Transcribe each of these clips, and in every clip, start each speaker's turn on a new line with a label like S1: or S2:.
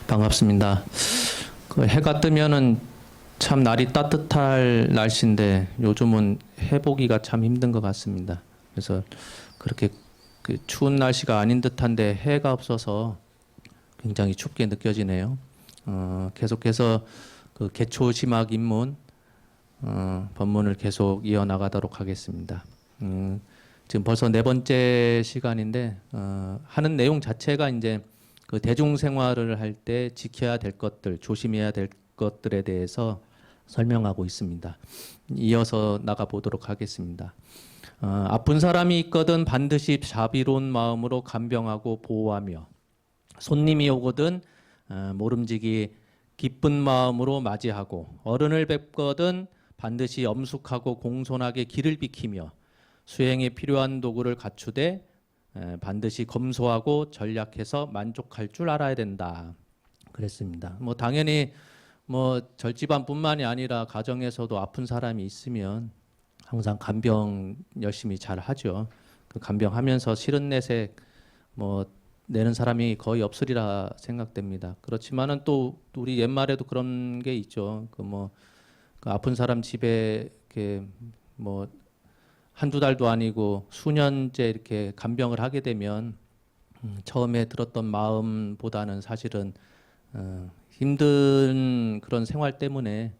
S1: 반갑습니다. 그 해가 뜨면은 참 날이 따뜻할 날씨인데 요즘은 해보기가 참 힘든 것 같습니다. 그래서 그렇게 그 추운 날씨가 아닌 듯한데 해가 없어서 굉장히 춥게 느껴지네요. 계속해서 그 개초심학 입문 법문을 계속 이어나가도록 하겠습니다. 지금 벌써 네 번째 시간인데 하는 내용 자체가 이제 그 대중생활을 할 때 지켜야 될 것들, 조심해야 될 것들에 대해서 설명하고 있습니다. 이어서 나가 보도록 하겠습니다. 아픈 사람이 있거든 반드시 자비로운 마음으로 간병하고 보호하며 손님이 오거든 모름지기 기쁜 마음으로 맞이하고 어른을 뵙거든 반드시 엄숙하고 공손하게 길을 비키며 수행에 필요한 도구를 갖추되 반드시 검소하고 전략해서 만족할 줄 알아야 된다. 그랬습니다. 뭐 당연히 뭐 절집안뿐만이 아니라 가정에서도 아픈 사람이 있으면 항상 간병 열심히 잘 하죠. 그 간병하면서 싫은 내색 뭐 내는 사람이 거의 없으리라 생각됩니다. 그렇지만은 또 우리 옛말에도 그런 게 있죠. 그 아픈 사람 집에 이렇게 뭐 한두 달도 아니고 수년째 이렇게 간병을 하게 되면 처음에 들었던 마음보다는 사실은 힘든 그런 생활 때문에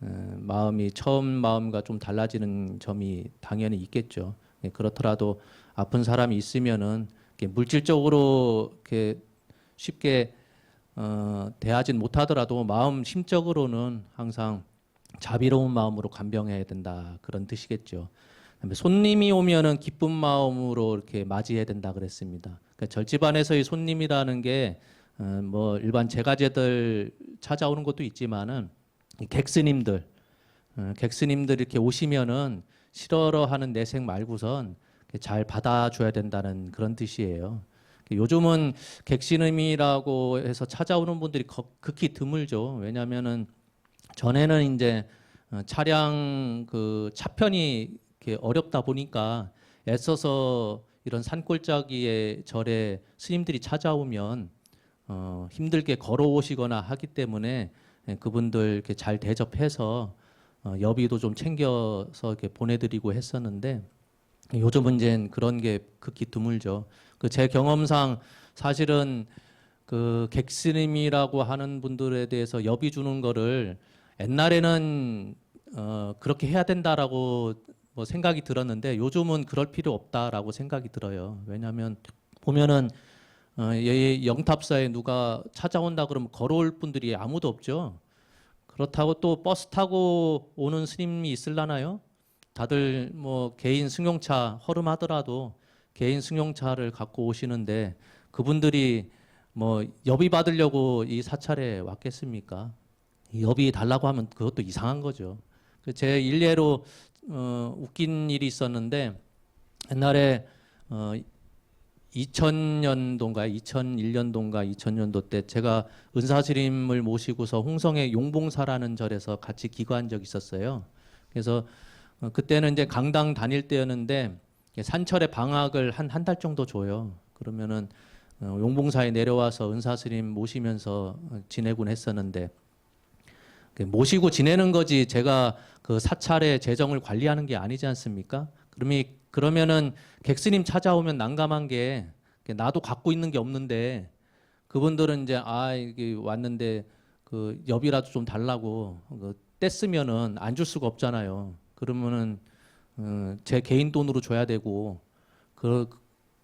S1: 마음이 처음 마음과 좀 달라지는 점이 당연히 있겠죠. 그렇더라도 아픈 사람이 있으면은 물질적으로 이렇게 쉽게 대하진 못하더라도 마음 심적으로는 항상 자비로운 마음으로 간병해야 된다 그런 뜻이겠죠. 손님이 오면은 기쁜 마음으로 이렇게 맞이해야 된다 그랬습니다. 그러니까 절집안에서의 손님이라는 게 뭐 일반 제가제들 찾아오는 것도 있지만은 객스님들 이렇게 오시면은 싫어하는 내색 말고선 잘 받아줘야 된다는 그런 뜻이에요. 요즘은 객스님이라고 해서 찾아오는 분들이 극히 드물죠. 왜냐하면은 전에는 이제 차량 그 차편이 이렇게 어렵다 보니까 애써서 이런 산골짜기의 절에 스님들이 찾아오면 힘들게 걸어오시거나 하기 때문에 그분들 이렇게 잘 대접해서 여비도 좀 챙겨서 이렇게 보내드리고 했었는데 요즘은 이제 그런 게 극히 드물죠. 그 제 경험상 사실은 그 객스님이라고 하는 분들에 대해서 여비 주는 거를 옛날에는 그렇게 해야 된다라고 뭐 생각이 들었는데 요즘은 그럴 필요 없다라고 생각이 들어요. 왜냐하면 보면은 영탑사에 누가 찾아온다 그러면 걸어올 분들이 아무도 없죠. 그렇다고 또 버스 타고 오는 스님이 있을라나요? 다들 뭐 개인 승용차 허름하더라도 개인 승용차를 갖고 오시는데 그분들이 뭐 여비 받으려고 이 사찰에 왔겠습니까? 여비 달라고 하면 그것도 이상한 거죠. 제 일례로 웃긴 일이 있었는데 옛날에 2000년도인가 2001년도인가 2000년도 때 제가 은사스님을 모시고서 홍성의 용봉사라는 절에서 같이 기거한 적이 있었어요. 그래서 그때는 이제 강당 다닐 때였는데 산철에 방학을 한 달 정도 줘요. 그러면은 용봉사에 내려와서 은사스님 모시면서 지내곤 했었는데 모시고 지내는 거지 제가 그 사찰의 재정을 관리하는 게 아니지 않습니까? 그러면은 객스님 찾아오면 난감한 게 나도 갖고 있는 게 없는데 그분들은 이제 이게 왔는데 그 여비라도 좀 달라고 뗐으면은 안 줄 수가 없잖아요. 그러면은 제 개인 돈으로 줘야 되고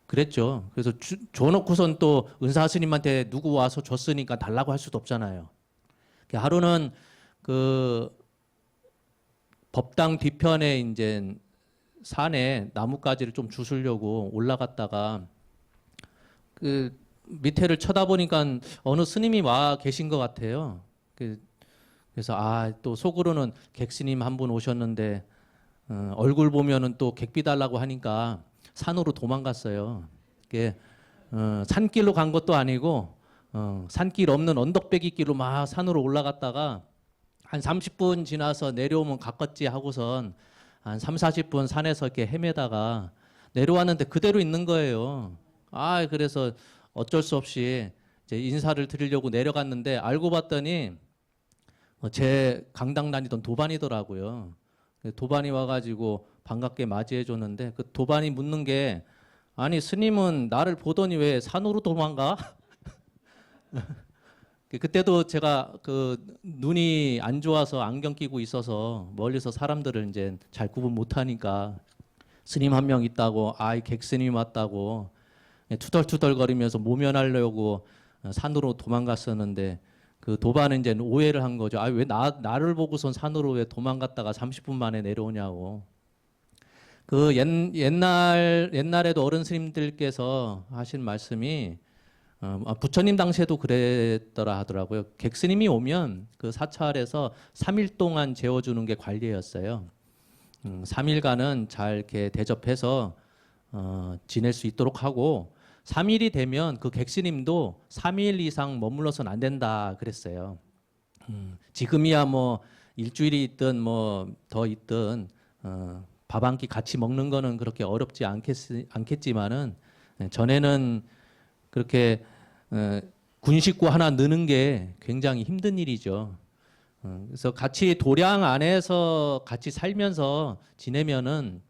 S1: 그랬죠. 그래서 줘놓고선 또 은사 스님한테 누구 와서 줬으니까 달라고 할 수도 없잖아요. 하루는 그 법당 뒤편에 이제 산에 나뭇가지를 좀 주스려고 올라갔다가 그 밑에를 쳐다보니까 어느 스님이 와 계신 것 같아요. 그래서 또 속으로는 객스님 한 분 오셨는데 얼굴 보면은 또 객비 달라고 하니까 산으로 도망갔어요. 산길로 간 것도 아니고 산길 없는 언덕배기 길로 막 산으로 올라갔다가 한 30분 지나서 내려오면 가깝지 하고선 한 3, 40분 산에서 이렇게 헤매다가 내려왔는데 그대로 있는 거예요. 그래서 어쩔 수 없이 이제 인사를 드리려고 내려갔는데 알고 봤더니 제 강당 다니던 도반이더라고요. 도반이 와가지고 반갑게 맞이해 줬는데 그 도반이 묻는 게 아니 스님은 나를 보더니 왜 산으로 도망가? 그때도 제가 그 눈이 안 좋아서 안경 끼고 있어서 멀리서 사람들을 이제 잘 구분 못 하니까 스님 한 명 있다고 아이 객스님이 왔다고 투덜투덜거리면서 모면하려고 산으로 도망갔었는데 그 도반은 이제 오해를 한 거죠. 아, 왜 나를 보고선 산으로 왜 도망갔다가 30분 만에 내려오냐고. 그 옛날에도 어른 스님들께서 하신 말씀이 부처님 당시에도 그랬더라 하더라고요. 객스님이 오면 그 사찰에서 3일 동안 재워주는 게 관례였어요. 3일간은 잘 이렇게 대접해서 지낼 수 있도록 하고 3일이 되면 그 객스님도 3일 이상 머물러서는 안 된다 그랬어요. 지금이야 뭐 일주일이 있든 뭐 더 있든 밥 한 끼 같이 먹는 거는 그렇게 어렵지 않겠지만은 전에는 그렇게 군 식구 하나 넣는 게 굉장히 힘든 일이죠. 그래서 같이 도량 안에서 같이 살면서 지내면은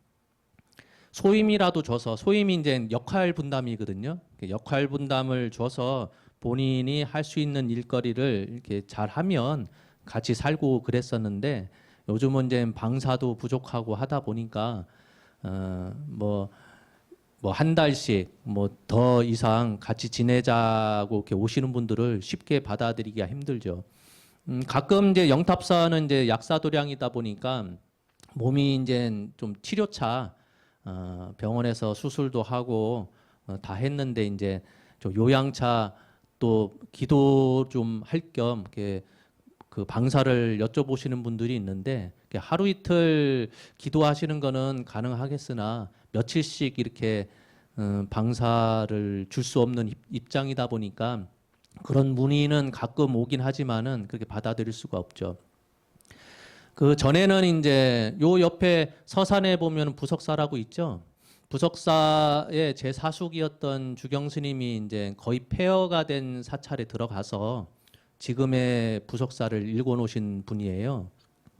S1: 소임이라도 줘서 소임이 이제 역할 분담이거든요. 역할 분담을 줘서 본인이 할 수 있는 일거리를 이렇게 잘 하면 같이 살고 그랬었는데 요즘은 이제 방사도 부족하고 하다 보니까 뭐 한 달씩 뭐 더 이상 같이 지내자고 이렇게 오시는 분들을 쉽게 받아들이기가 힘들죠. 가끔 이제 영탑사는 이제 약사도량이다 보니까 몸이 이제 좀 치료차 병원에서 수술도 하고 다 했는데 이제 좀 요양차 또 기도 좀 할 겸 이렇게 그 방사를 여쭤보시는 분들이 있는데 하루 이틀 기도하시는 거는 가능하겠으나 며칠씩 이렇게 방사를 줄 수 없는 입장이다 보니까 그런 문의는 가끔 오긴 하지만은 그렇게 받아들일 수가 없죠. 그 전에는 이제 요 옆에 서산에 보면 부석사라고 있죠. 부석사의 제 사숙이었던 주경 스님이 이제 거의 폐허가 된 사찰에 들어가서 지금의 부석사를 읽어놓으신 분이에요.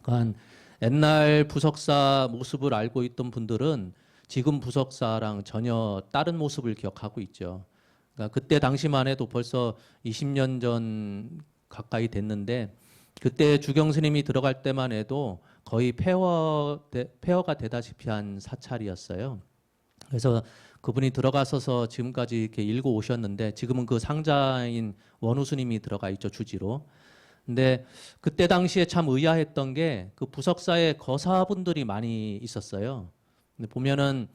S1: 그러니까 옛날 부석사 모습을 알고 있던 분들은 지금 부석사랑 전혀 다른 모습을 기억하고 있죠. 그러니까 그때 당시만 해도 벌써 20년 전 가까이 됐는데 그때 주경 스님이 들어갈 때만 해도 거의 폐허가 되다시피 한 사찰이었어요. 그래서 그분이 들어가셔서 지금까지 이렇게 읽어 오셨는데 지금은 그 상자인 원우 스님이 들어가 있죠, 주지로. 근데 그때 당시에 참 의아했던 게 그 부석사에 거사분들이 많이 있었어요. 근데 보면은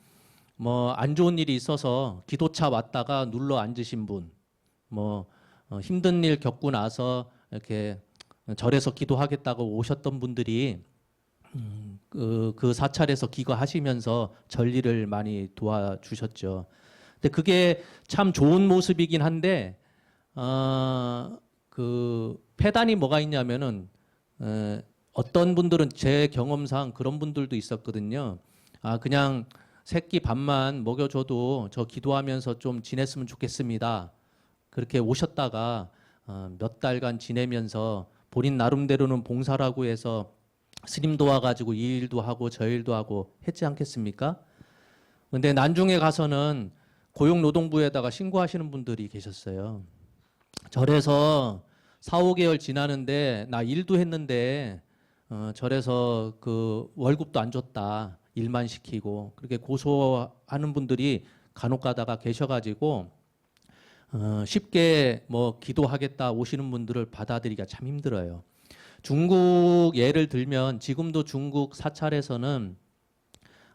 S1: 뭐 안 좋은 일이 있어서 기도차 왔다가 눌러 앉으신 분, 뭐 힘든 일 겪고 나서 이렇게 절에서 기도하겠다고 오셨던 분들이 그 사찰에서 기거하시면서 전리를 많이 도와주셨죠. 근데 그게 참 좋은 모습이긴 한데 그 폐단이 뭐가 있냐면은 어떤 분들은 제 경험상 그런 분들도 있었거든요. 아 그냥 새끼 밥만 먹여줘도 저 기도하면서 좀 지냈으면 좋겠습니다. 그렇게 오셨다가 몇 달간 지내면서 본인 나름대로는 봉사라고 해서 스님 도와가지고 이 일도 하고 저 일도 하고 했지 않겠습니까? 근데 나중에 가서는 고용노동부에다가 신고하시는 분들이 계셨어요. 절에서 4, 5개월 지나는데 나 일도 했는데 절에서 그 월급도 안 줬다. 일만 시키고 그렇게 고소하는 분들이 간혹 가다가 계셔가지고 쉽게 뭐 기도하겠다 오시는 분들을 받아들이기가 참 힘들어요. 중국 예를 들면 지금도 중국 사찰에서는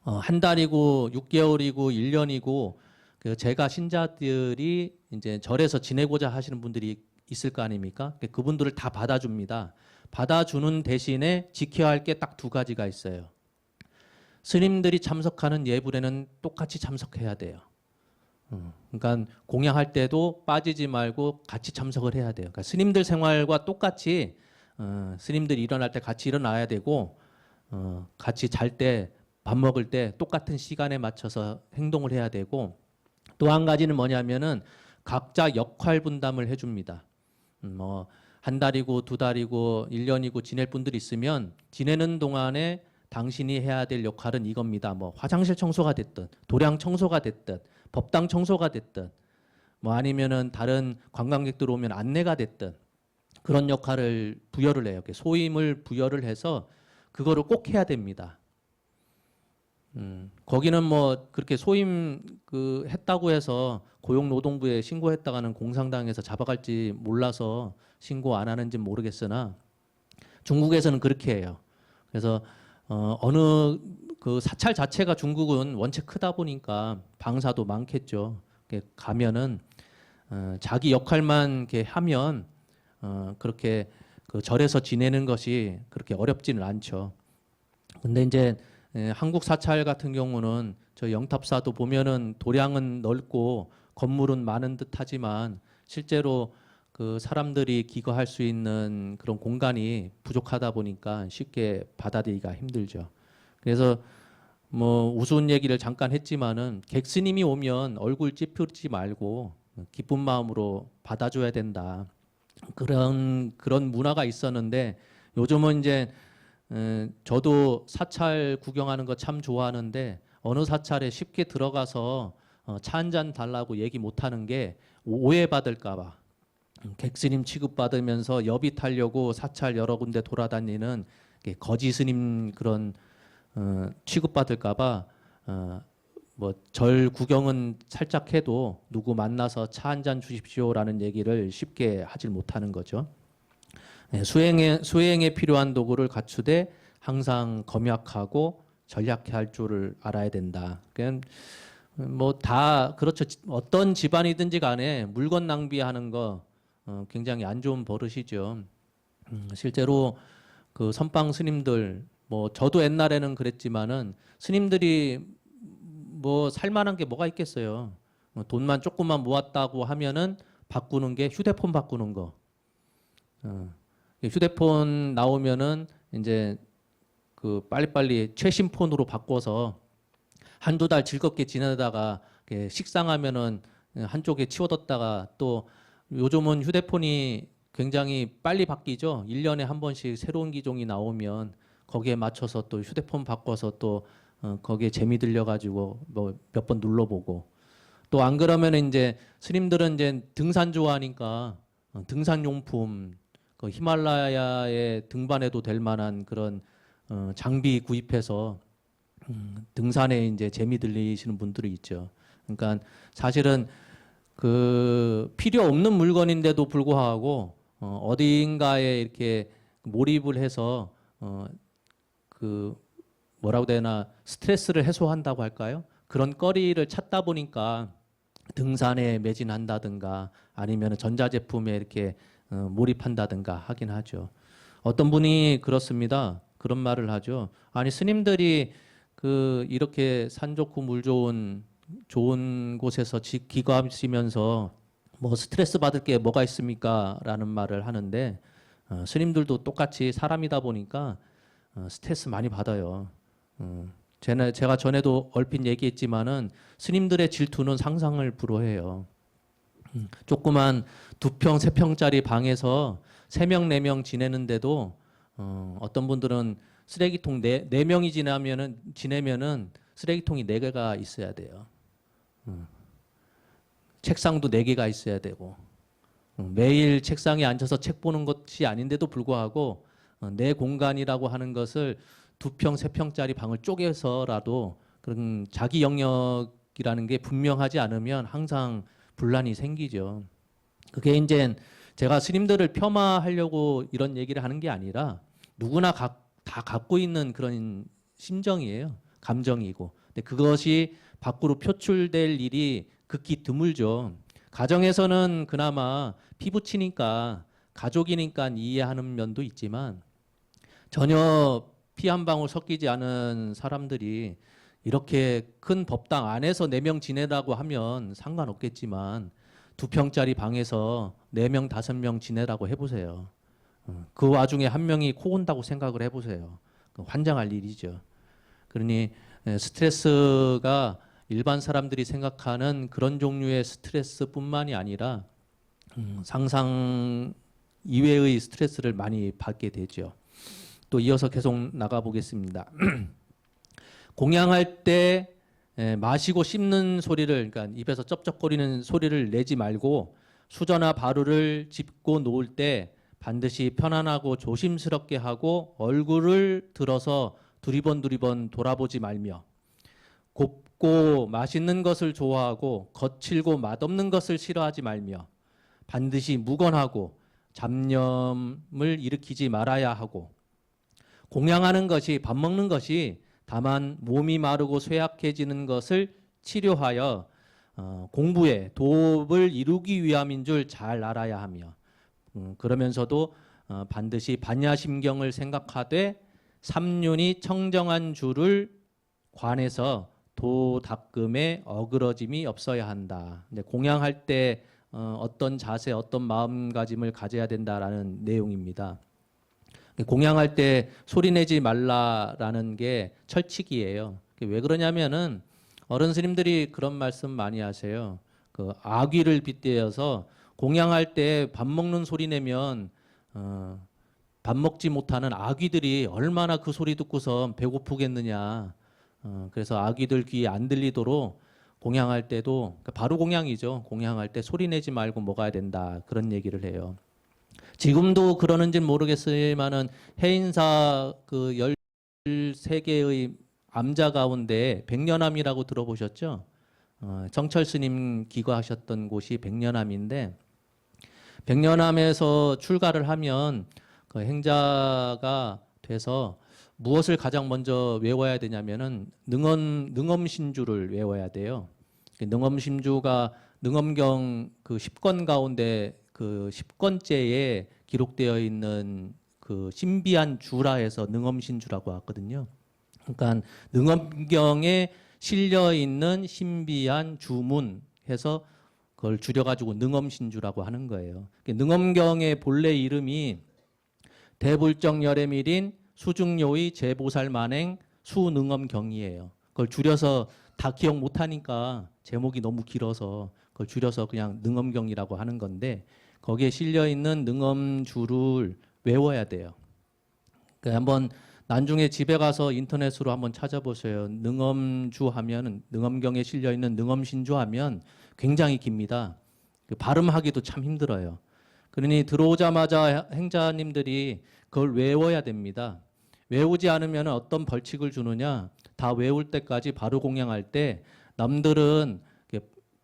S1: 한 달이고 6개월이고 1년이고 그 제가 신자들이 이제 절에서 지내고자 하시는 분들이 있을 거 아닙니까? 그분들을 다 받아줍니다. 받아주는 대신에 지켜야 할 게 딱 두 가지가 있어요. 스님들이 참석하는 예불에는 똑같이 참석해야 돼요. 그러니까 공양할 때도 빠지지 말고 같이 참석을 해야 돼요. 그러니까 스님들 생활과 똑같이 스님들이 일어날 때 같이 일어나야 되고 같이 잘 때 밥 먹을 때 똑같은 시간에 맞춰서 행동을 해야 되고 또 한 가지는 뭐냐면은 각자 역할 분담을 해줍니다. 뭐 한 달이고 두 달이고 1년이고 지낼 분들이 있으면 지내는 동안에 당신이 해야 될 역할은 이겁니다. 뭐 화장실 청소가 됐든 도량 청소가 됐든 법당 청소가 됐든 뭐 아니면은 다른 관광객들 오면 안내가 됐든 그런 역할을 부여를 해요. 소임을 부여를 해서 그거를 꼭 해야 됩니다. 거기는 뭐 그렇게 소임 했다고 해서 고용노동부에 신고했다가는 공상당해서 잡아갈지 몰라서 신고 안 하는지 모르겠으나 중국에서는 그렇게 해요. 그래서 어느 그 사찰 자체가 중국은 원체 크다 보니까 방사도 많겠죠. 가면은 자기 역할만 이렇게 하면 그렇게 그 절에서 지내는 것이 그렇게 어렵지는 않죠. 근데 이제 한국 사찰 같은 경우는 저 영탑사도 보면은 도량은 넓고 건물은 많은 듯하지만 실제로 그 사람들이 기거할 수 있는 그런 공간이 부족하다 보니까 쉽게 받아들이기가 힘들죠. 그래서 뭐 우스운 얘기를 잠깐 했지만은 객스님이 오면 얼굴 찌푸리지 말고 기쁜 마음으로 받아줘야 된다. 그런 문화가 있었는데 요즘은 이제 저도 사찰 구경하는 거 참 좋아하는데 어느 사찰에 쉽게 들어가서 차 한 잔 달라고 얘기 못 하는 게 오해받을까 봐. 객스님 취급받으면서 여비 타려고 사찰 여러 군데 돌아다니는 거지 스님 그런 취급받을까 봐 뭐 절 구경은 살짝 해도 누구 만나서 차 한 잔 주십시오라는 얘기를 쉽게 하질 못하는 거죠. 수행에 필요한 도구를 갖추되 항상 검약하고 전략할 줄을 알아야 된다. 그러니까 뭐 다 그렇죠. 어떤 집안이든지 간에 물건 낭비하는 거 굉장히 안 좋은 버릇이죠. 실제로 그 선방 스님들 뭐 저도 옛날에는 그랬지만은 스님들이 뭐 살만한 게 뭐가 있겠어요. 돈만 조금만 모았다고 하면은 바꾸는 게 휴대폰 바꾸는 거. 휴대폰 나오면은 이제 그 빨리빨리 최신 폰으로 바꿔서 한두 달 즐겁게 지내다가 식상하면은 한쪽에 치워뒀다가 또 요즘은 휴대폰이 굉장히 빨리 바뀌죠. 1년에 한 번씩 새로운 기종이 나오면 거기에 맞춰서 또 휴대폰 바꿔서 또 거기에 재미 들려가지고 뭐 몇 번 눌러보고 또 안 그러면 이제 스님들은 이제 등산 좋아하니까 등산용품 그 히말라야에 등반해도 될 만한 그런 장비 구입해서 등산에 이제 재미 들리시는 분들이 있죠. 그러니까 사실은 그 필요 없는 물건인데도 불구하고 어딘가에 이렇게 몰입을 해서 그 뭐라고 해야 되나 스트레스를 해소한다고 할까요? 그런 거리를 찾다 보니까 등산에 매진한다든가 아니면 전자제품에 이렇게 몰입한다든가 하긴 하죠. 어떤 분이 그렇습니다. 그런 말을 하죠. 아니 스님들이 그 이렇게 산 좋고 물 좋은 곳에서 기거하시면서 뭐 스트레스 받을 게 뭐가 있습니까? 라는 말을 하는데 스님들도 똑같이 사람이다 보니까 스트레스 많이 받아요. 제가 전에도 얼핏 얘기했지만은 스님들의 질투는 상상을 불허해요. 조그만 2평, 3평짜리 방에서 3명, 4명 지내는데도 어떤 분들은 쓰레기통 4명이 지내면은 쓰레기통이 4개가 있어야 돼요. 책상도 4개가 있어야 되고 매일 책상에 앉아서 책 보는 것이 아닌데도 불구하고 내 공간이라고 하는 것을 2평, 3평짜리 방을 쪼개서라도 그런 자기 영역이라는 게 분명하지 않으면 항상 분란이 생기죠. 그게 이제 제가 스님들을 폄하하려고 이런 얘기를 하는 게 아니라 누구나 다 갖고 있는 그런 심정이에요. 감정이고. 근데 그것이 밖으로 표출될 일이 극히 드물죠. 가정에서는 그나마 피부치니까 가족이니까 이해하는 면도 있지만 전혀 피 한 방울 섞이지 않은 사람들이 이렇게 큰 법당 안에서 4명 지내라고 하면 상관없겠지만 2평짜리 방에서 4명, 5명 지내라고 해보세요. 그 와중에 한 명이 코 온다고 생각을 해보세요. 환장할 일이죠. 그러니 스트레스가 일반 사람들이 생각하는 그런 종류의 스트레스뿐만이 아니라 상상 이외의 스트레스를 많이 받게 되죠. 또 이어서 계속 나가 보겠습니다. 공양할 때 마시고 씹는 소리를, 그러니까 입에서 쩝쩝거리는 소리를 내지 말고 수저나 바루를 짚고 놓을 때 반드시 편안하고 조심스럽게 하고 얼굴을 들어서 두리번 돌아보지 말며, 곱고 맛있는 것을 좋아하고 거칠고 맛없는 것을 싫어하지 말며, 반드시 무건하고 잡념을 일으키지 말아야 하고, 공양하는 것이, 밥 먹는 것이 다만 몸이 마르고 쇠약해지는 것을 치료하여 공부에 도움을 이루기 위함인 줄 잘 알아야 하며, 그러면서도 반드시 반야심경을 생각하되 삼륜이 청정한 줄을 관해서 도 닦음에 어그러짐이 없어야 한다. 공양할 때 어떤 자세, 어떤 마음가짐을 가져야 된다라는 내용입니다. 공양할 때 소리내지 말라라는 게 철칙이에요. 왜 그러냐면은 어른 스님들이 그런 말씀 많이 하세요. 그 아귀를 빗대어서 공양할 때 밥 먹는 소리 내면 밥 먹지 못하는 아귀들이 얼마나 그 소리 듣고서 배고프겠느냐. 그래서 아귀들 귀에 안 들리도록 공양할 때도, 바로 공양이죠. 공양할 때 소리 내지 말고 먹어야 된다. 그런 얘기를 해요. 지금도 그러는지는 모르겠지만은 해인사 그 13개의 암자 가운데 백년암이라고 들어보셨죠? 정철 스님 기거하셨던 곳이 백년암인데, 백년암에서 출가를 하면 그 행자가 돼서 무엇을 가장 먼저 외워야 되냐면은 능엄신주를 외워야 돼요. 능엄신주가 능엄경 그 10권 가운데 그 10권째에 기록되어 있는 그 신비한 주라 해서 능엄신주라고 하거든요. 그러니까 능엄경에 실려 있는 신비한 주문 해서 그걸 줄여가지고 능엄신주라고 하는 거예요. 능엄경의 본래 이름이 대불정열애밀인 수중요의 제보살만행 수능엄경이에요. 그걸 줄여서 다 기억 못하니까 제목이 너무 길어서 그걸 줄여서 그냥 능엄경이라고 하는 건데, 거기에 실려 있는 능엄주를 외워야 돼요. 그러니까 한번 나중에 집에 가서 인터넷으로 한번 찾아보세요. 능엄주 하면, 능엄경에 실려 있는 능엄신주 하면 굉장히 깁니다. 발음하기도 참 힘들어요. 그러니 들어오자마자 행자님들이 그걸 외워야 됩니다. 외우지 않으면 어떤 벌칙을 주느냐, 다 외울 때까지 바로 공양할 때 남들은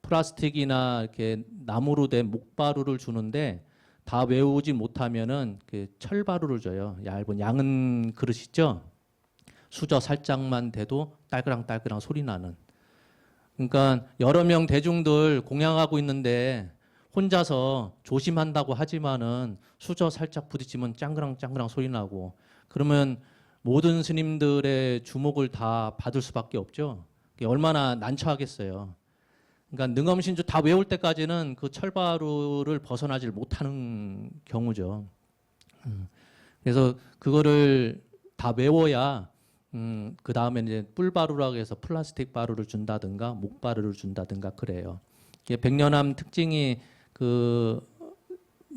S1: 플라스틱이나 이렇게 나무로 된 목바루를 주는데 다 외우지 못하면은 그 철바루를 줘요. 얇은 양은 그릇이죠. 수저 살짝만 대도 딸그랑딸그랑 소리 나는. 그러니까 여러 명 대중들 공양하고 있는데 혼자서 조심한다고 하지만은 수저 살짝 부딪히면 짱그랑짱그랑 소리 나고, 그러면 모든 스님들의 주목을 다 받을 수밖에 없죠. 얼마나 난처하겠어요. 그러니까 능엄신주 다 외울 때까지는 그 철바루를 벗어나질 못하는 경우죠. 그래서 그거를 다 외워야 그 다음에 이제 뿔바루라고 해서 플라스틱 바루를 준다든가 목바루를 준다든가 그래요. 백년암 특징이 그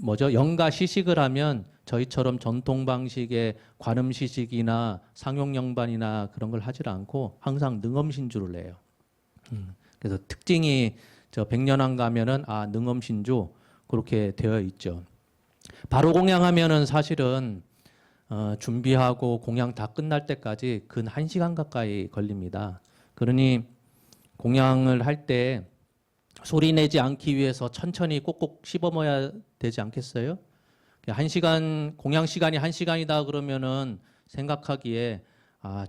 S1: 뭐죠? 영가 시식을 하면 저희처럼 전통 방식의 관음 시식이나 상용영반이나 그런 걸 하질 않고 항상 능엄신주를 해요. 그래서 특징이 저 백년암 가면은 능엄신주 그렇게 되어 있죠. 바로 공양하면은 사실은 준비하고 공양 다 끝날 때까지 근 1시간 가까이 걸립니다. 그러니 공양을 할 때 소리 내지 않기 위해서 천천히 꼭꼭 씹어 먹어야 되지 않겠어요? 1시간, 공양 시간이 1시간이다 그러면은 생각하기에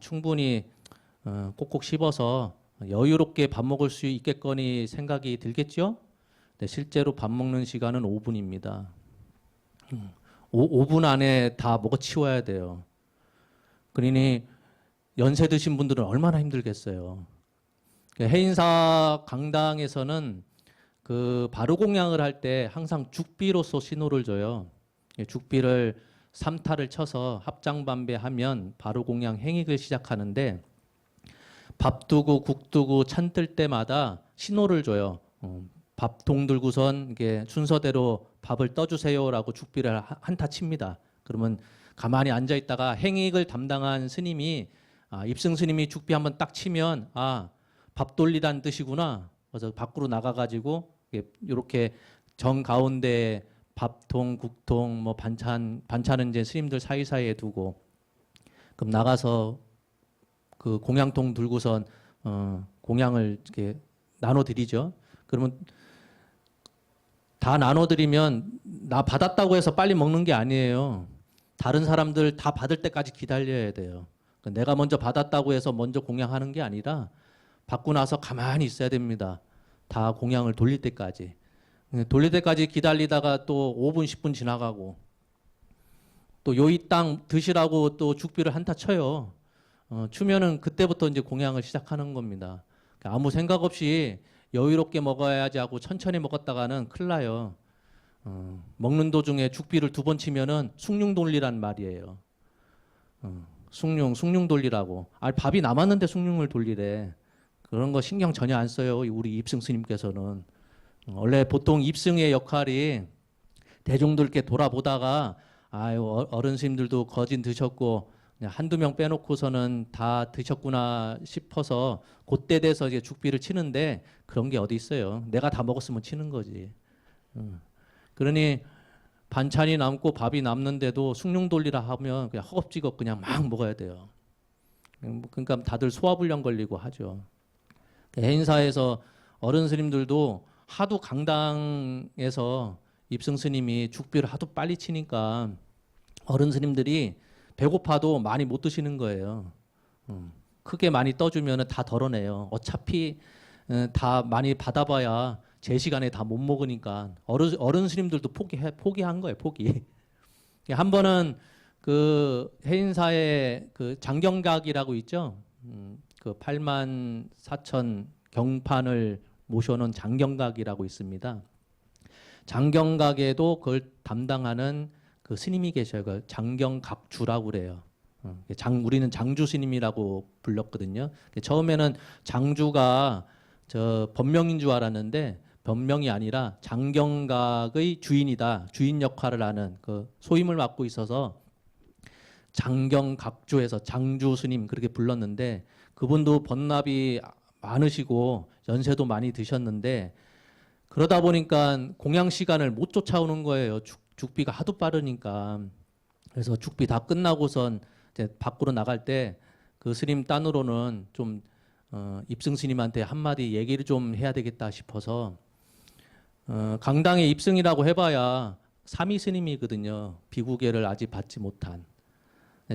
S1: 충분히 꼭꼭 씹어서 여유롭게 밥 먹을 수 있겠거니 생각이 들겠죠? 네, 실제로 밥 먹는 시간은 5분입니다. 5분 안에 다 먹어치워야 돼요. 그러니 연세 드신 분들은 얼마나 힘들겠어요. 해인사 강당에서는 그 바로 공양을 할 때 항상 죽비로서 신호를 줘요. 죽비를 3타를 쳐서 합장반배하면 바로 공양 행익을 시작하는데, 밥 두고 국 두고 찬 뜰 때마다 신호를 줘요. 밥통 들고선 이게 순서대로 밥을 떠주세요라고 죽비를 한타 칩니다. 그러면 가만히 앉아 있다가 행익을 담당한 스님이 입승 스님이 죽비 한번 딱 치면 밥 돌리란 뜻이구나. 그래서 밖으로 나가가지고 이렇게 정 가운데 밥통, 국통, 뭐 반찬은 이제 스님들 사이사이에 두고 그럼 나가서 그 공양통 들고선 공양을 이렇게 나눠드리죠. 그러면 다 나눠드리면 나 받았다고 해서 빨리 먹는 게 아니에요. 다른 사람들 다 받을 때까지 기다려야 돼요. 그러니까 내가 먼저 받았다고 해서 먼저 공양하는 게 아니라 받고 나서 가만히 있어야 됩니다. 다 공양을 돌릴 때까지. 돌릴 때까지 기다리다가 또 5분, 10분 지나가고 또 요이 땅 드시라고 또 죽비를 한타 쳐요. 추면은 그때부터 이제 공양을 시작하는 겁니다. 그러니까 아무 생각 없이 여유롭게 먹어야지 하고 천천히 먹었다가는 큰일 나요. 먹는 도중에 죽비를 2번 치면은 숭늉 돌리란 말이에요. 숭늉 돌리라고. 밥이 남았는데 숭늉을 돌리래. 그런 거 신경 전혀 안 써요. 우리 입승 스님께서는. 원래 보통 입승의 역할이 대중들께 돌아보다가 어른 스님들도 거진 드셨고 그냥 한두 명 빼놓고서는 다 드셨구나 싶어서 그때 돼서 이제 죽비를 치는데 그런 게 어디 있어요. 내가 다 먹었으면 치는 거지. 그러니 반찬이 남고 밥이 남는데도 숭늉 돌리라 하면 그냥 허겁지겁 그냥 막 먹어야 돼요. 그러니까 다들 소화불량 걸리고 하죠. 해인사에서 어른 스님들도 하도 강당에서 입승 스님이 죽비를 하도 빨리 치니까 어른 스님들이 배고파도 많이 못 드시는 거예요. 크게 많이 떠주면 다 덜어내요. 어차피 다 많이 받아봐야 제 시간에 다 못 먹으니까 어른 스님들도 포기한 거예요. 포기. 한 번은 그 해인사에 그 장경각이라고 있죠. 그 8만 4천 경판을 모셔놓은 장경각이라고 있습니다. 장경각에도 그걸 담당하는 그 스님이 계셔요. 그 장경각주라고 그래요. 우리는 장주 스님이라고 불렀거든요. 처음에는 장주가 저 법명인 줄 알았는데 법명이 아니라 장경각의 주인이다. 주인 역할을 하는 그 소임을 맡고 있어서 장경각주에서 장주 스님 그렇게 불렀는데 그분도 번납이 많으시고 연세도 많이 드셨는데 그러다 보니까 공양 시간을 못 쫓아오는 거예요. 죽비가 하도 빠르니까. 그래서 죽비 다 끝나고선 이제 밖으로 나갈 때 그 스님 딴으로는 좀 입승 스님한테 한마디 얘기를 좀 해야 되겠다 싶어서 강당에 입승이라고 해봐야 삼위 스님이거든요. 비구계를 아직 받지 못한.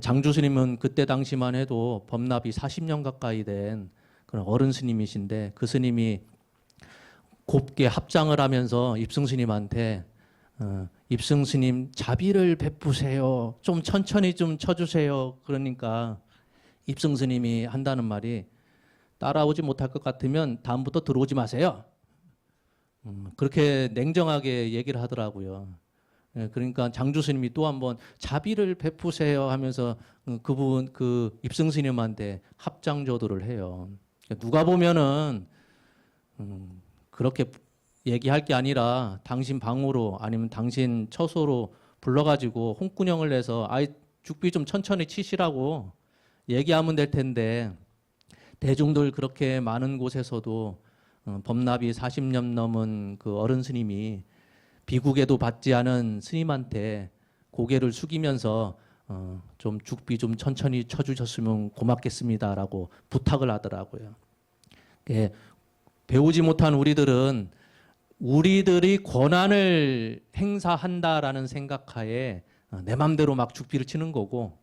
S1: 장주 스님은 그때 당시만 해도 법납이 40년 가까이 된 그런 어른 스님이신데 그 스님이 곱게 합장을 하면서 입승 스님한테 입승 스님 자비를 베푸세요. 좀 천천히 좀 쳐주세요. 그러니까 입승 스님이 한다는 말이 따라오지 못할 것 같으면 다음부터 들어오지 마세요. 그렇게 냉정하게 얘기를 하더라고요. 그러니까 장주 스님이 또 한번 자비를 베푸세요 하면서 그 입승 스님한테 합장조도를 해요. 누가 보면은 그렇게 얘기할 게 아니라 당신 방으로 아니면 당신 처소로 불러가지고 홍군형을 내서 죽비 좀 천천히 치시라고 얘기하면 될 텐데 대중들 그렇게 많은 곳에서도 법납이 40년 넘은 그 어른 스님이 비국에도 받지 않은 스님한테 고개를 숙이면서 좀 죽비 좀 천천히 쳐주셨으면 고맙겠습니다라고 부탁을 하더라고요. 배우지 못한 우리들은 우리들이 권한을 행사한다라는 생각하에 내 맘대로 막 죽비를 치는 거고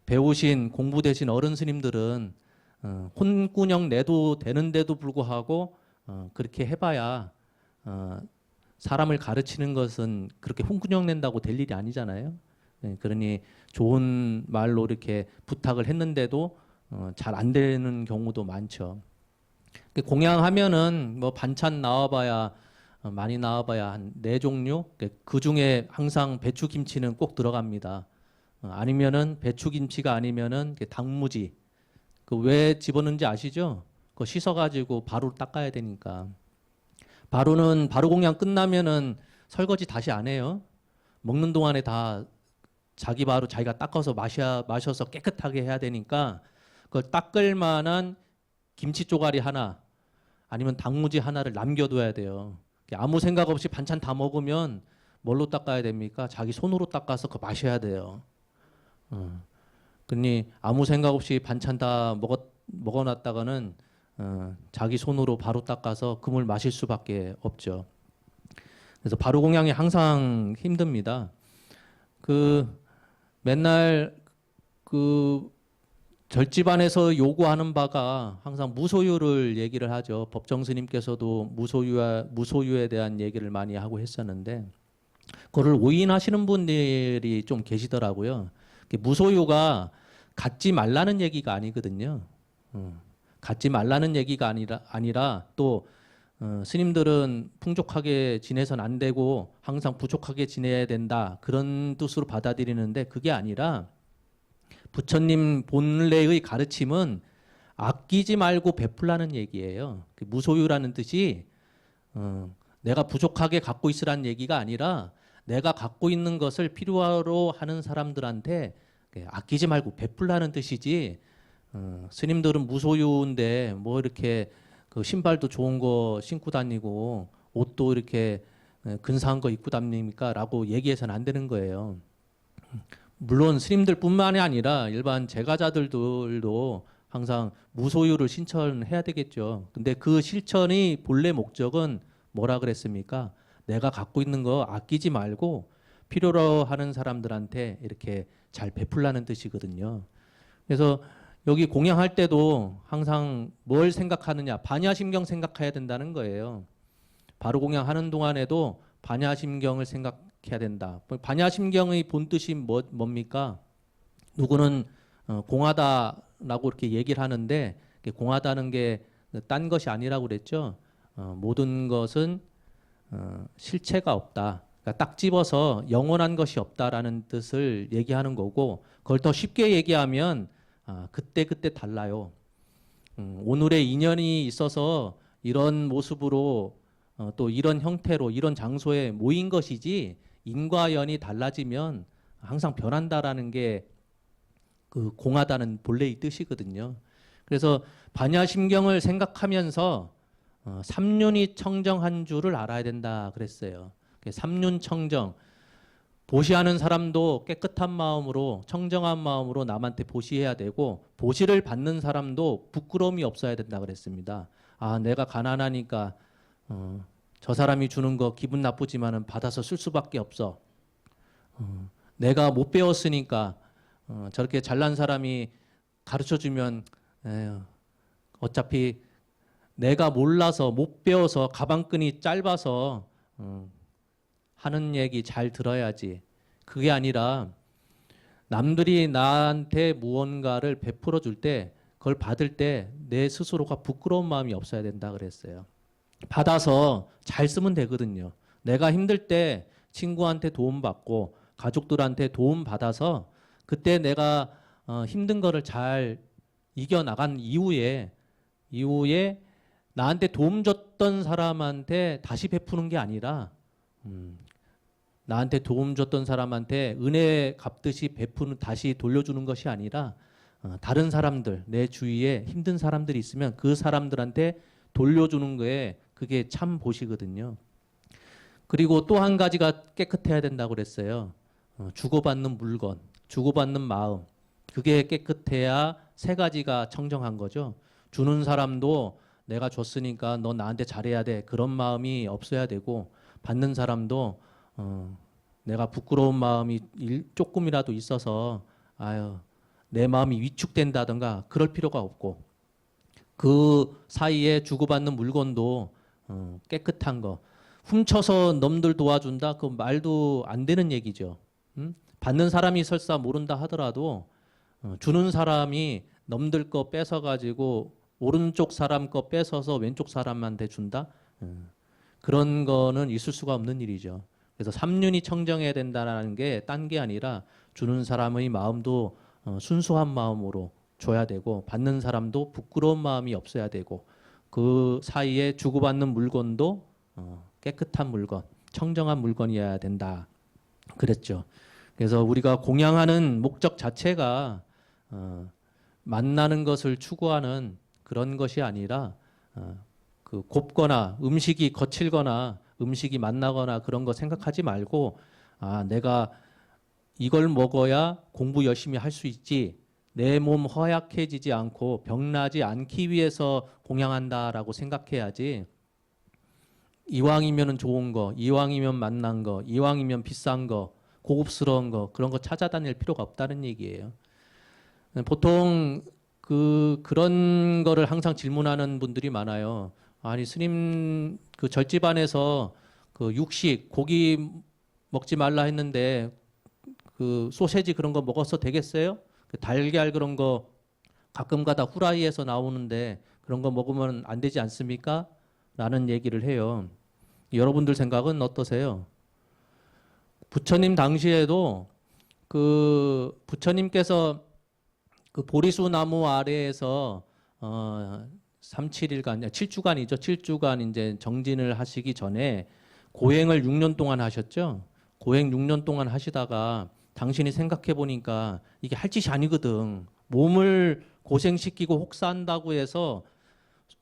S1: 배우신 공부되신 어른 스님들은 혼군형 내도 되는데도 불구하고 그렇게 해봐야 사람을 가르치는 것은 그렇게 혼군형 낸다고 될 일이 아니잖아요. 그러니 좋은 말로 이렇게 부탁을 했는데도 잘 안 되는 경우도 많죠. 공양하면은 뭐 반찬 나와봐야 많이 나와봐야 한 4종류. 그 중에 항상 배추김치는 꼭 들어갑니다. 아니면은 배추김치가 아니면은 단무지 그 왜 집어넣는지 아시죠? 그거 씻어가지고 바로 닦아야 되니까. 바로는 바로 공양 끝나면은 설거지 다시 안 해요. 먹는 동안에 다 자기 바로 자기가 닦아서 마셔서 깨끗하게 해야 되니까 그걸 닦을 만한 김치 쪼가리 하나 아니면 단무지 하나를 남겨둬야 돼요. 아무 생각 없이 반찬 다 먹으면 뭘로 닦아야 됩니까? 자기 손으로 닦아서 그거 마셔야 돼요. 그러니 아무 생각 없이 반찬 다 먹어놨다가는 자기 손으로 바로 닦아서 그 물 마실 수밖에 없죠. 그래서 바로 공양이 항상 힘듭니다. 그 맨날 그 절집안에서 요구하는 바가 항상 무소유를 얘기를 하죠. 법정 스님께서도 무소유에 대한 얘기를 많이 하고 했었는데 그거를 오인하시는 분들이 좀 계시더라고요. 무소유가 갖지 말라는 얘기가 아니거든요. 갖지 말라는 얘기가 아니라 또 스님들은 풍족하게 지내선 안 되고 항상 부족하게 지내야 된다 그런 뜻으로 받아들이는데 그게 아니라 부처님 본래의 가르침은 아끼지 말고 베풀라는 얘기예요. 무소유라는 뜻이 내가 부족하게 갖고 있으라는 얘기가 아니라 내가 갖고 있는 것을 필요로 하는 사람들한테 아끼지 말고 베풀라는 뜻이지. 스님들은 무소유인데 뭐 이렇게 그 신발도 좋은 거 신고 다니고 옷도 이렇게 근사한 거 입고 다닙니까? 라고 얘기해서는 안 되는 거예요. 물론 스님들뿐만이 아니라 일반 제가자들도 항상 무소유를 실천해야 되겠죠. 근데 그 실천의 본래 목적은 뭐라 그랬습니까? 내가 갖고 있는 거 아끼지 말고 필요로 하는 사람들한테 이렇게 잘 베풀라는 뜻이거든요. 그래서 여기 공양할 때도 항상 뭘 생각하느냐, 반야심경 생각해야 된다는 거예요. 바로 공양하는 동안에도 반야심경을 생각해야 된다. 반야심경의 본뜻이 뭡니까? 누구는 공하다라고 이렇게 얘기를 하는데 공하다는 게 딴 것이 아니라고 그랬죠. 모든 것은 실체가 없다. 그러니까 딱 집어서 영원한 것이 없다라는 뜻을 얘기하는 거고 그걸 더 쉽게 얘기하면 그때 달라요. 오늘의 인연이 있어서 이런 모습으로 또 이런 형태로 이런 장소에 모인 것이지 인과 연이 달라지면 항상 변한다라는 게 그 공하다는 본래의 뜻이거든요. 그래서 반야심경을 생각하면서 삼륜이 청정한 줄을 알아야 된다 그랬어요. 삼륜 청정. 보시하는 사람도 깨끗한 마음으로 청정한 마음으로 남한테 보시해야 되고 보시를 받는 사람도 부끄러움이 없어야 된다 그랬습니다. 내가 가난하니까 저 사람이 주는 거 기분 나쁘지만은 받아서 쓸 수밖에 없어. 내가 못 배웠으니까 저렇게 잘난 사람이 가르쳐주면 어차피 내가 몰라서 못 배워서 가방끈이 짧아서 하는 얘기 잘 들어야지. 그게 아니라 남들이 나한테 무언가를 베풀어 줄 때 그걸 받을 때 내 스스로가 부끄러운 마음이 없어야 된다 그랬어요. 받아서 잘 쓰면 되거든요. 내가 힘들 때 친구한테 도움받고 가족들한테 도움받아서 그때 내가 힘든 거를 잘 이겨나간 이후에 나한테 도움 줬던 사람한테 다시 베푸는 게 아니라 나한테 도움 줬던 사람한테 은혜 갚듯이 다시 돌려주는 것이 아니라 다른 사람들, 내 주위에 힘든 사람들이 있으면 그 사람들한테 돌려주는 거에 그게 참 보시거든요. 그리고 또 한 가지가 깨끗해야 된다고 그랬어요. 주고받는 물건, 주고받는 마음. 그게 깨끗해야 세 가지가 청정한 거죠. 주는 사람도 내가 줬으니까 너 나한테 잘해야 돼. 그런 마음이 없어야 되고 받는 사람도 내가 부끄러운 마음이 조금이라도 있어서 내 마음이 위축된다던가 그럴 필요가 없고 그 사이에 주고받는 물건도 깨끗한 거. 훔쳐서 넘들 도와준다? 그 말도 안 되는 얘기죠. 받는 사람이 설사 모른다 하더라도 주는 사람이 넘들 거 뺏어가지고 오른쪽 사람 거 뺏어서 왼쪽 사람한테 준다? 그런 거는 있을 수가 없는 일이죠. 그래서 삼륜이 청정해야 된다는 게 딴 게 아니라 주는 사람의 마음도 순수한 마음으로 줘야 되고 받는 사람도 부끄러운 마음이 없어야 되고 그 사이에 주고받는 물건도 깨끗한 물건, 청정한 물건이어야 된다. 그랬죠. 그래서 우리가 공양하는 목적 자체가 만나는 것을 추구하는 그런 것이 아니라 그 곱거나 음식이 거칠거나 음식이 맛나거나 그런 거 생각하지 말고 내가 이걸 먹어야 공부 열심히 할 수 있지. 내 몸 허약해지지 않고 병나지 않기 위해서 공양한다라고 생각해야지. 이왕이면 좋은 거, 이왕이면 맛난 거, 이왕이면 비싼 거, 고급스러운 거 그런 거 찾아다닐 필요가 없다는 얘기예요. 보통 그런 거를 항상 질문하는 분들이 많아요. 아니 스님 그 절집안에서 그 육식 고기 먹지 말라 했는데 그 소세지 그런 거 먹어서 되겠어요? 그 달걀 그런 거 가끔가다 후라이에서 나오는데 그런 거 먹으면 안 되지 않습니까? 라는 얘기를 해요. 여러분들 생각은 어떠세요? 부처님 당시에도 그 부처님께서 그 보리수 나무 아래에서 7일간 7주간이죠. 7주간 이제 정진을 하시기 전에 고행을 6년 동안 하셨죠. 고행 6년 동안 하시다가 당신이 생각해 보니까 이게 할 짓이 아니거든. 몸을 고생시키고 혹사한다고 해서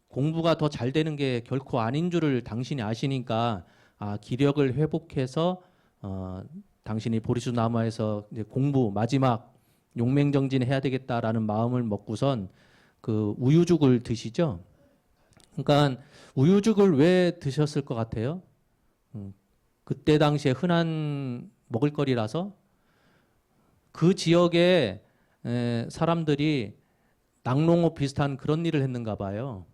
S1: 공부가 더 잘 되는 게 결코 아닌 줄을 당신이 아시니까 기력을 회복해서 당신이 보리수 나무에서 이제 공부 마지막 용맹정진해야 되겠다라는 마음을 먹고선 그 우유죽을 드시죠. 그러니까 우유죽을 왜 드셨을 것 같아요? 그때 당시에 흔한 먹을거리라서 그 지역에 사람들이 낙농업 비슷한 그런 일을 했는가 봐요.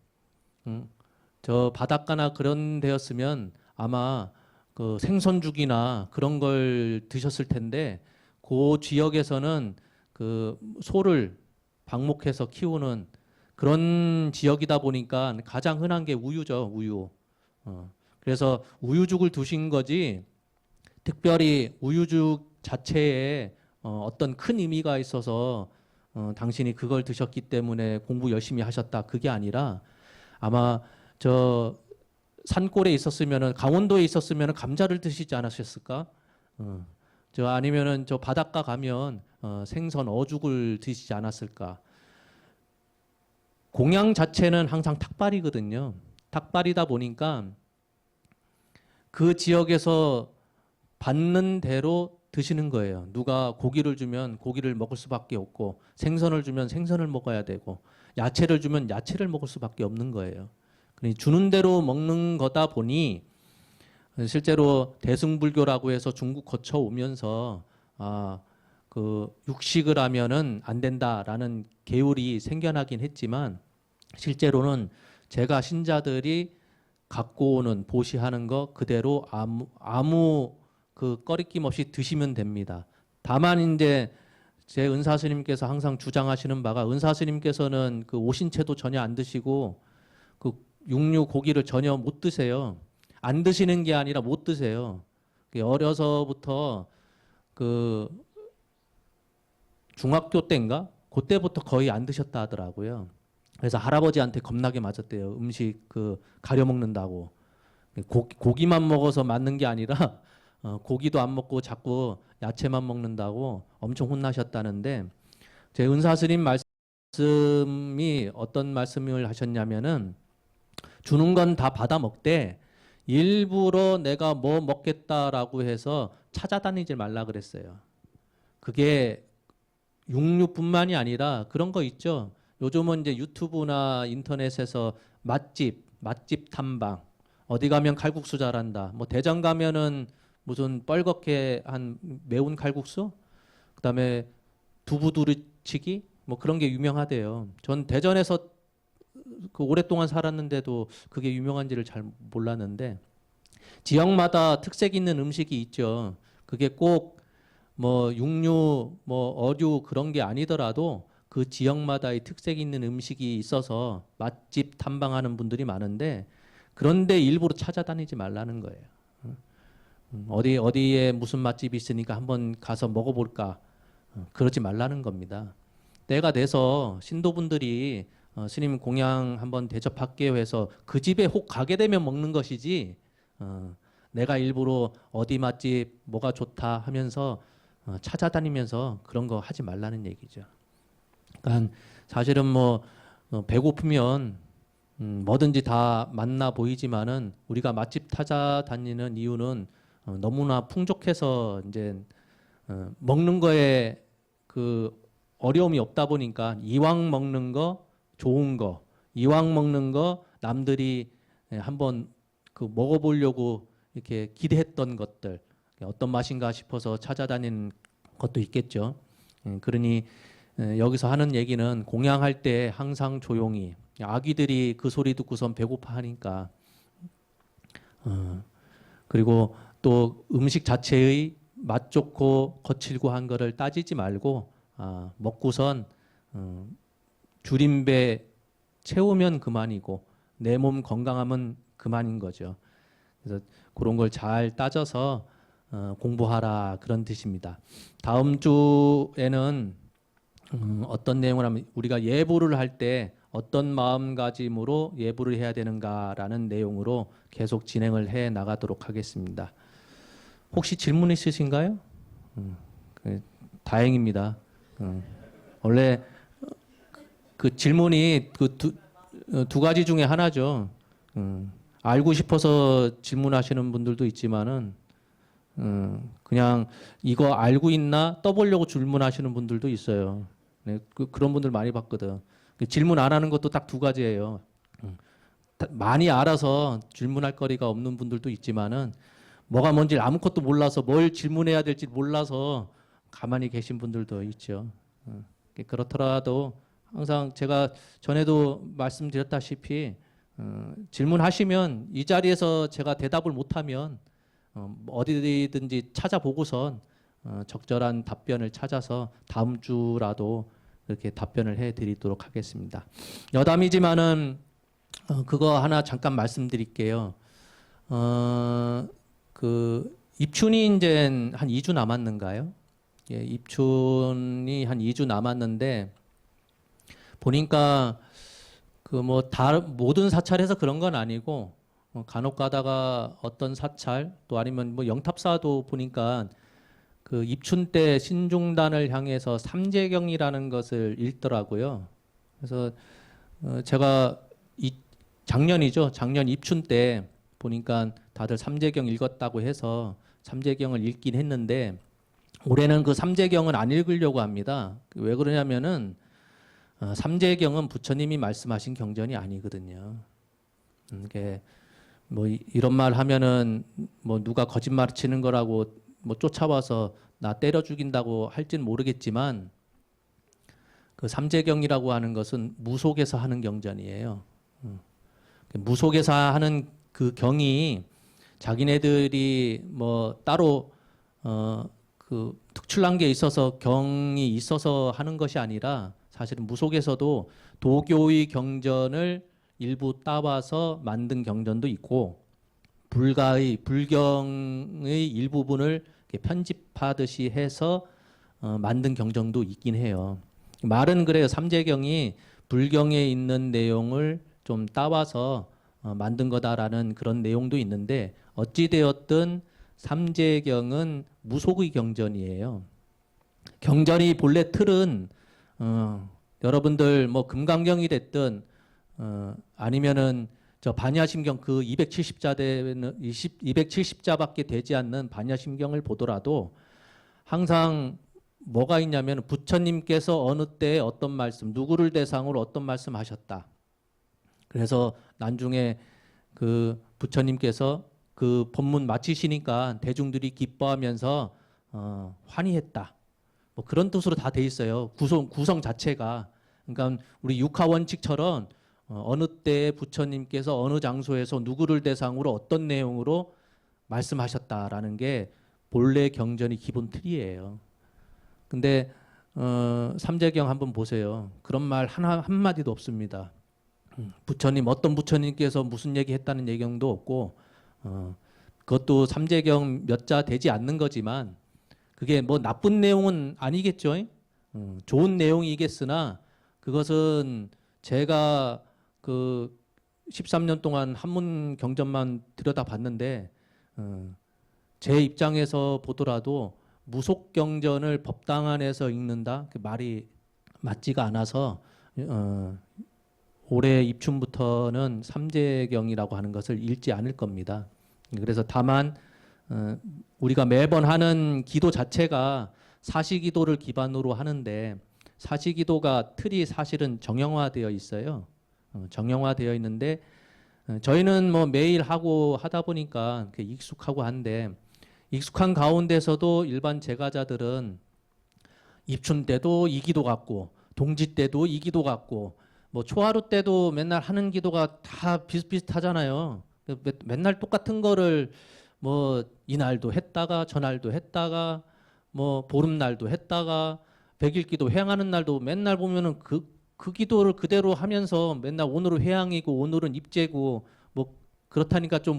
S1: 저 바닷가나 그런 데였으면 아마 그 생선죽이나 그런 걸 드셨을 텐데 그 지역에서는 그 소를 방목해서 키우는 그런 지역이다 보니까 가장 흔한 게 우유죠, 우유. 그래서 우유죽을 두신 거지 특별히 우유죽 자체에 어떤 큰 의미가 있어서 당신이 그걸 드셨기 때문에 공부 열심히 하셨다. 그게 아니라 아마 저 산골에 있었으면은 강원도에 있었으면은 감자를 드시지 않으셨을까? 저 아니면은 저 바닷가 가면 생선 어죽을 드시지 않았을까? 공양 자체는 항상 탁발이거든요. 탁발이다 보니까 그 지역에서 받는 대로 드시는 거예요. 누가 고기를 주면 고기를 먹을 수밖에 없고 생선을 주면 생선을 먹어야 되고 야채를 주면 야채를 먹을 수밖에 없는 거예요. 주는 대로 먹는 거다 보니 실제로 대승불교라고 해서 중국 거쳐 오면서 그 육식을 하면은 안 된다라는 계율이 생겨나긴 했지만 실제로는 제가 신자들이 갖고 오는 보시하는 거 그대로 아무 그 꺼리낌 없이 드시면 됩니다. 다만 이제 제 은사 스님께서 항상 주장하시는 바가 은사 스님께서는 그 오신채도 전혀 안 드시고 그 육류 고기를 전혀 못 드세요. 안 드시는 게 아니라 못 드세요. 어려서부터 그 중학교 때인가? 그때부터 거의 안 드셨다 하더라고요. 그래서 할아버지한테 겁나게 맞았대요. 음식 그 가려 먹는다고. 고기만 먹어서 맞는 게 아니라 고기도 안 먹고 자꾸 야채만 먹는다고 엄청 혼나셨다는데 제 은사 스님 말씀이 어떤 말씀을 하셨냐면은 주는 건 다 받아 먹되 일부러 내가 뭐 먹겠다라고 해서 찾아다니지 말라 그랬어요. 그게 육류뿐만이 아니라 그런 거 있죠. 요즘은 이제 유튜브나 인터넷에서 맛집 탐방, 어디 가면 칼국수 잘한다. 뭐 대전 가면은 무슨 뻘겋게 한 매운 칼국수, 그다음에 두부두루치기 뭐 그런 게 유명하대요. 전 대전에서 그 오랫동안 살았는데도 그게 유명한지를 잘 몰랐는데 지역마다 특색 있는 음식이 있죠. 그게 꼭 뭐 육류, 뭐 어류 그런 게 아니더라도 그 지역마다의 특색 있는 음식이 있어서 맛집 탐방하는 분들이 많은데 그런데 일부러 찾아다니지 말라는 거예요. 어디에 무슨 맛집이 있으니까 한번 가서 먹어볼까? 그러지 말라는 겁니다. 때가 돼서 신도분들이 스님 공양 한번 대접할게요 해서 그 집에 혹 가게 되면 먹는 것이지 내가 일부러 어디 맛집 뭐가 좋다 하면서 찾아다니면서 그런 거 하지 말라는 얘기죠. 그러니까 사실은 뭐 배고프면 뭐든지 다 맛나 보이지만은 우리가 맛집 찾아다니는 이유는 너무나 풍족해서 이제 먹는 거에 그 어려움이 없다 보니까 이왕 먹는 거 좋은 거, 이왕 먹는 거 남들이 한번 그 먹어보려고 이렇게 기대했던 것들 어떤 맛인가 싶어서 찾아다니는 것도 있겠죠. 그러니 여기서 하는 얘기는 공양할 때 항상 조용히 아기들이 그 소리 듣고선 배고파하니까 그리고 또 음식 자체의 맛 좋고 거칠고 한 거를 따지지 말고 먹고선 줄인 배 채우면 그만이고 내 몸 건강하면 그만인 거죠. 그래서 그런 걸 잘 따져서 공부하라 그런 뜻입니다. 다음 주에는 어떤 내용을 하면 우리가 예불을 할 때 어떤 마음가짐으로 예불을 해야 되는가라는 내용으로 계속 진행을 해 나가도록 하겠습니다. 혹시 질문 있으신가요? 다행입니다. 원래 그 질문이 그 두 가지 중에 하나죠. 알고 싶어서 질문하시는 분들도 있지만은 그냥 이거 알고 있나 떠보려고 질문하시는 분들도 있어요. 네, 그런 분들 많이 봤거든. 질문 안 하는 것도 딱 두 가지예요. 많이 알아서 질문할 거리가 없는 분들도 있지만은 뭐가 뭔지 아무것도 몰라서 뭘 질문해야 될지 몰라서 가만히 계신 분들도 있죠. 그렇더라도 항상 제가 전에도 말씀드렸다시피 질문하시면 이 자리에서 제가 대답을 못하면 어디든지 찾아보고선 적절한 답변을 찾아서 다음 주라도 이렇게 답변을 해드리도록 하겠습니다. 여담이지만은 그거 하나 잠깐 말씀드릴게요. 그 입춘이 이제 한 2주 남았는가요? 예, 입춘이 한 2주 남았는데 보니까 그 뭐 모든 사찰에서 그런 건 아니고 간혹 가다가 어떤 사찰 또 아니면 뭐 영탑사도 보니까 그 입춘 때 신중단을 향해서 삼재경이라는 것을 읽더라고요. 그래서 제가 작년이죠. 작년 입춘 때 보니까 다들 삼재경 읽었다고 해서 삼재경을 읽긴 했는데 올해는 그 삼재경은 안 읽으려고 합니다. 왜 그러냐면은 삼재경은 부처님이 말씀하신 경전이 아니거든요. 이게 뭐 이런 말 하면은 뭐 누가 거짓말 치는 거라고 뭐 쫓아와서 나 때려 죽인다고 할진 모르겠지만 그 삼재경이라고 하는 것은 무속에서 하는 경전이에요. 무속에서 하는 그 경이 자기네들이 뭐 따로 그 특출난 게 있어서 경이 있어서 하는 것이 아니라 사실은 무속에서도 도교의 경전을 일부 따와서 만든 경전도 있고 불경의 일부분을 편집하듯이 해서 만든 경전도 있긴 해요. 말은 그래요. 삼재경이 불경에 있는 내용을 좀 따와서 만든 거다라는 그런 내용도 있는데 어찌되었든 삼재경은 무속의 경전이에요. 경전이 본래 틀은 여러분들 뭐 금강경이 됐든 아니면은 저 반야심경 그 270자대는 270자밖에 되지 않는 반야심경을 보더라도 항상 뭐가 있냐면 부처님께서 어느 때에 어떤 말씀, 누구를 대상으로 어떤 말씀 하셨다. 그래서 나중에 그 부처님께서 그 법문 마치시니까 대중들이 기뻐하면서 환희했다. 뭐 그런 뜻으로 다 돼 있어요. 구성 자체가. 그러니까 우리 육하 원칙처럼 어느 때에 부처님께서 어느 장소에서 누구를 대상으로 어떤 내용으로 말씀하셨다라는 게 본래 경전이 기본 틀이에요. 근데 삼재경 한번 보세요. 그런 말 한마디도 없습니다. 부처님 어떤 부처님께서 무슨 얘기했다는 얘기도 없고 그것도 삼재경 몇 자 되지 않는 거지만 그게 뭐 나쁜 내용은 아니겠죠. 좋은 내용이겠으나 그것은 제가 그 13년 동안 한문 경전만 들여다봤는데 제 입장에서 보더라도 무속 경전을 법당 안에서 읽는다 그 말이 맞지가 않아서 올해 입춘부터는 삼재경이라고 하는 것을 읽지 않을 겁니다. 그래서 다만 우리가 매번 하는 기도 자체가 사시기도를 기반으로 하는데 사시기도가 틀이 사실은 정형화되어 있어요. 정형화되어 있는데 저희는 뭐 매일 하고 하다 보니까 익숙하고 한데 익숙한 가운데서도 일반 제가자들은 입춘 때도 이 기도 같고 동지 때도 이 기도 같고 뭐 초하루 때도 맨날 하는 기도가 다 비슷비슷하잖아요. 맨날 똑같은 거를 뭐 이날도 했다가 전날도 했다가 뭐 보름날도 했다가 백일기도 회향하는 날도 맨날 보면은 그 기도를 그대로 하면서 맨날 오늘은 회향이고 오늘은 입제고 뭐 그렇다니까 좀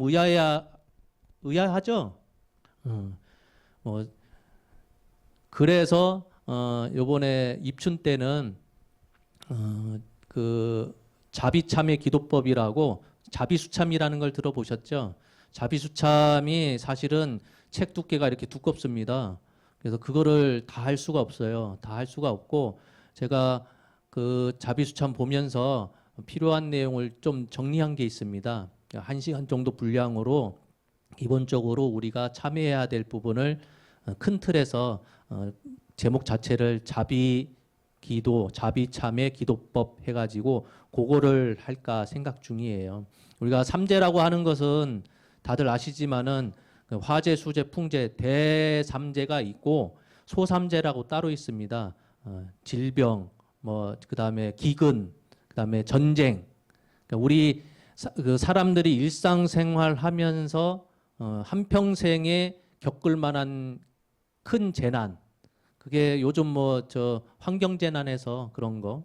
S1: 의아하죠. 뭐 그래서 요번에 입춘 때는 그 자비참의 기도법이라고 자비수참이라는 걸 들어보셨죠? 자비수참이 사실은 책 두께가 이렇게 두껍습니다. 그래서 그거를 다 할 수가 없어요. 다 할 수가 없고 제가 그 자비수참 보면서 필요한 내용을 좀 정리한 게 있습니다. 1시간 정도 분량으로 기본적으로 우리가 참여해야 될 부분을 큰 틀에서 제목 자체를 자비기도, 자비참의 기도법 해가지고 그거를 할까 생각 중이에요. 우리가 삼재라고 하는 것은 다들 아시지만은 화재, 수재, 풍재, 대삼재가 있고 소삼재라고 따로 있습니다. 질병, 뭐 그다음에 기근, 그다음에 전쟁. 그러니까 우리 그 사람들이 일상생활하면서 한평생에 겪을 만한 큰 재난. 그게 요즘 뭐 저 환경재난에서 그런 거.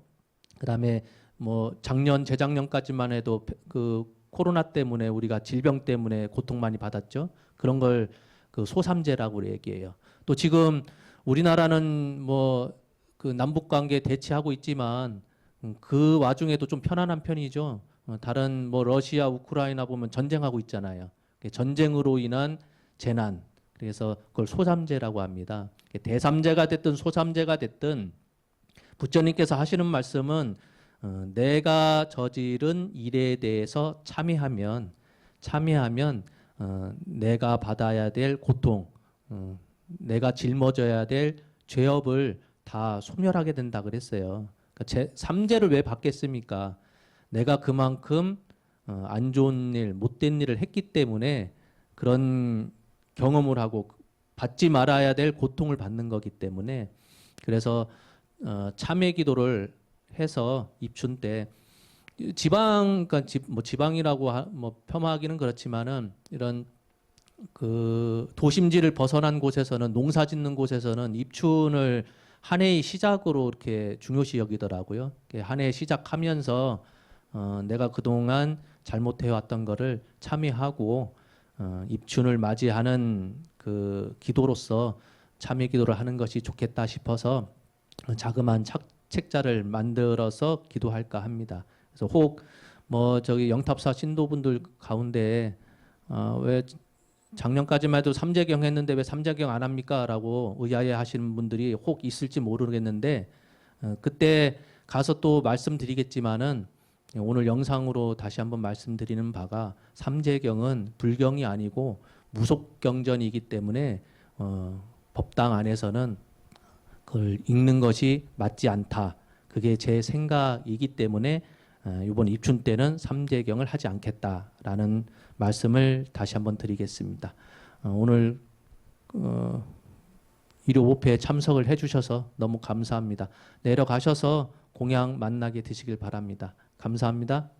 S1: 그다음에 뭐 작년, 재작년까지만 해도 그 코로나 때문에 우리가 질병 때문에 고통 많이 받았죠. 그런 걸 그 소삼재라고 얘기해요. 또 지금 우리나라는 뭐 그 남북 관계 대치하고 있지만 그 와중에도 좀 편안한 편이죠. 다른 뭐 러시아, 우크라이나 보면 전쟁하고 있잖아요. 전쟁으로 인한 재난. 그래서 그걸 소삼재라고 합니다. 대삼재가 됐든 소삼재가 됐든 부처님께서 하시는 말씀은 내가 저지른 일에 대해서 참여하면 내가 받아야 될 고통, 내가 짊어져야 될 죄업을 다 소멸하게 된다 그랬어요. 그러니까 삼재를 왜 받겠습니까? 내가 그만큼 안 좋은 일, 못된 일을 했기 때문에 그런 경험을 하고 받지 말아야 될 고통을 받는 거기 때문에 그래서 참회 기도를 해서 입춘 때 그러니까 지방이라고 뭐 폄하하기는 그렇지만은 이런 그 도심지를 벗어난 곳에서는 농사 짓는 곳에서는 입춘을 한 해의 시작으로 이렇게 중요시 여기더라고요. 한 해 시작하면서 내가 그동안 잘못해왔던 거를 참회하고 입춘을 맞이하는 그 기도로서 참회 기도를 하는 것이 좋겠다 싶어서 자그마한 책자를 만들어서 기도할까 합니다. 그래서 혹 뭐 저기 영탑사 신도분들 가운데 왜 작년까지만 해도 삼재경 했는데 왜 삼재경 안 합니까? 라고 의아해 하시는 분들이 혹 있을지 모르겠는데 그때 가서 또 말씀드리겠지만은 오늘 영상으로 다시 한번 말씀드리는 바가 삼재경은 불경이 아니고 무속경전이기 때문에 법당 안에서는 그걸 읽는 것이 맞지 않다. 그게 제 생각이기 때문에 이번 입춘 때는 삼재경을 하지 않겠다라는 말씀을 다시 한번 드리겠습니다. 오늘 일요오페에 참석을 해주셔서 너무 감사합니다. 내려가셔서 공양 만나게 되시길 바랍니다. 감사합니다.